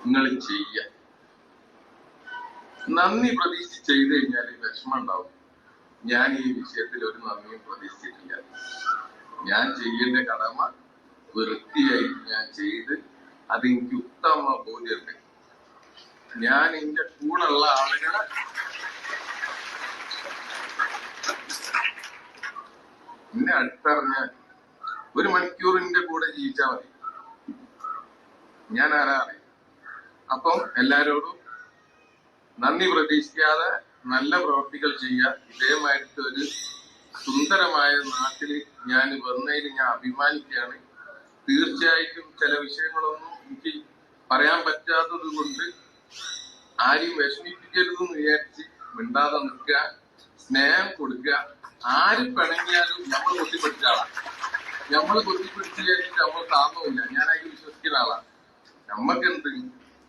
നിങ്ങൾ ചെയ്യുക. നന്ദി പ്രതീക്ഷിച്ച് ചെയ്ത് കഴിഞ്ഞാൽ വിഷമം ഉണ്ടാവും. ഞാൻ ഈ വിഷയത്തിൽ ഒരു നന്ദിയും പ്രതീക്ഷിച്ചിട്ടില്ല. ഞാൻ ചെയ്യേണ്ട കടമ വൃത്തിയായിട്ട് ഞാൻ ചെയ്ത് അതെനിക്ക് ഉത്തമ ബോധ്യമുണ്ട്. ഞാൻ എന്റെ കൂടെ ഉള്ള ആളുകളെ എന്നെ അടുത്തറിഞ്ഞാൽ 1 മണിക്കൂറിന്റെ കൂടെ ജീവിച്ചാൽ മതി, ഞാൻ ആരാ അറിയാം. അപ്പം എല്ലാരോടും നന്ദി പ്രതീക്ഷിക്കാതെ നല്ല പ്രവർത്തികൾ ചെയ്യുക. ഇതേമായിട്ട് ഒരു സുന്ദരമായ നാട്ടിൽ ഞാൻ വന്നതിൽ ഞാൻ അഭിമാനിക്കുകയാണ്. തീർച്ചയായിട്ടും ചില വിഷയങ്ങളൊന്നും എനിക്ക് പറയാൻ പറ്റാത്തത് കൊണ്ട് ആരെയും വിഷമിപ്പിക്കരുതെന്ന് വിചാരിച്ച് മിണ്ടാതെ നിൽക്കുക, സ്നേഹം കൊടുക്കുക. ആര് പിണങ്ങിയാലും നമ്മൾ കൊത്തിപ്പിടിച്ച ആളാണ്. നമ്മൾ കൊത്തിപ്പിടിച്ച് വിചാരിച്ചിട്ട് നമ്മൾ താങ്ങൂല്ല. ഞാൻ അതിൽ വിശ്വസിക്കുന്ന ആളാണ്. നമ്മക്കെന്ത്,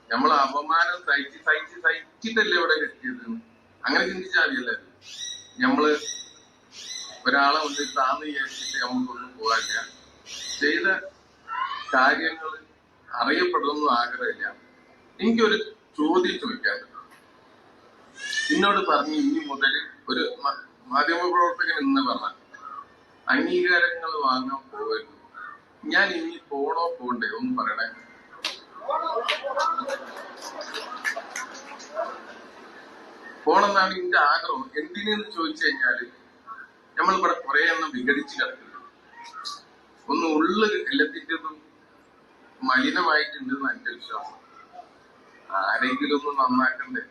നമ്മളെ അപമാനം സഹിച്ചിട്ടല്ലേ ഇവിടെ എത്തിയത്. അങ്ങനെ ചിന്തിച്ചാൽ മതിയല്ലേ. നമ്മള് ഒരാളെ കൊണ്ട് താന്ന് വിചാരിച്ചിട്ട് നമുക്കൊന്നും പോകാനില്ല. ചെയ്ത കാര്യങ്ങൾ അറിയപ്പെടുന്നു ആഗ്രഹമില്ല. എനിക്കൊരു ചോദ്യം ചോദിക്കാറുണ്ട്. എന്നോട് പറഞ്ഞു ഇനി മുതൽ ഒരു മാധ്യമപ്രവർത്തകൻ എന്ന് പറഞ്ഞാൽ അംഗീകാരങ്ങൾ വാങ്ങാൻ പോകരുത്. ഞാൻ ഇനി പോണോ പോണ്ടേ ഒന്ന് പറയണേ. പോണെന്നാണ് എന്റെ ആഗ്രഹം. എന്തിനെന്ന് ചോദിച്ചു കഴിഞ്ഞാല് നമ്മളിവിടെ കുറെ എണ്ണം വിഘടിച്ച് കിടക്കുന്നത്. ഒന്ന് ഉള്ളു എല്ലാത്തിൻ്റെതും മലിനമായിട്ടുണ്ടെന്ന് എന്റെ വിശ്വാസം. ആരെങ്കിലും ഒന്ന് നന്നാക്കണ്ടേ.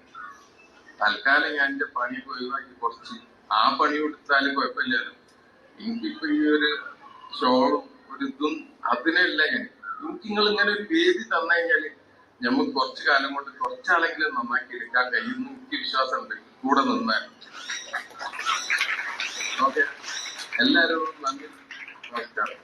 തൽക്കാലം ഞാൻ എന്റെ പണി ഒഴിവാക്കി കുറച്ച് ആ പണി കൊടുത്താലും കുഴപ്പമില്ലല്ലോ. എനിക്കിപ്പോ ഈ ഒരു ഷോളും ഒരു ഇതും അതിനല്ല ഞാൻ. എനിക്ക് നിങ്ങൾ ഇങ്ങനെ ഒരു വേദി തന്നു കഴിഞ്ഞാല് നമുക്ക് കുറച്ചു കാലം കൊണ്ട് കുറച്ചാളെങ്കിലും നന്നാക്കി എടുക്കാൻ കഴിയുന്നു എനിക്ക് വിശ്വാസമുണ്ട്. കൂടെ നിന്നാൽ ഓക്കെ. എല്ലാവരും നന്ദി, നമസ്കാരം.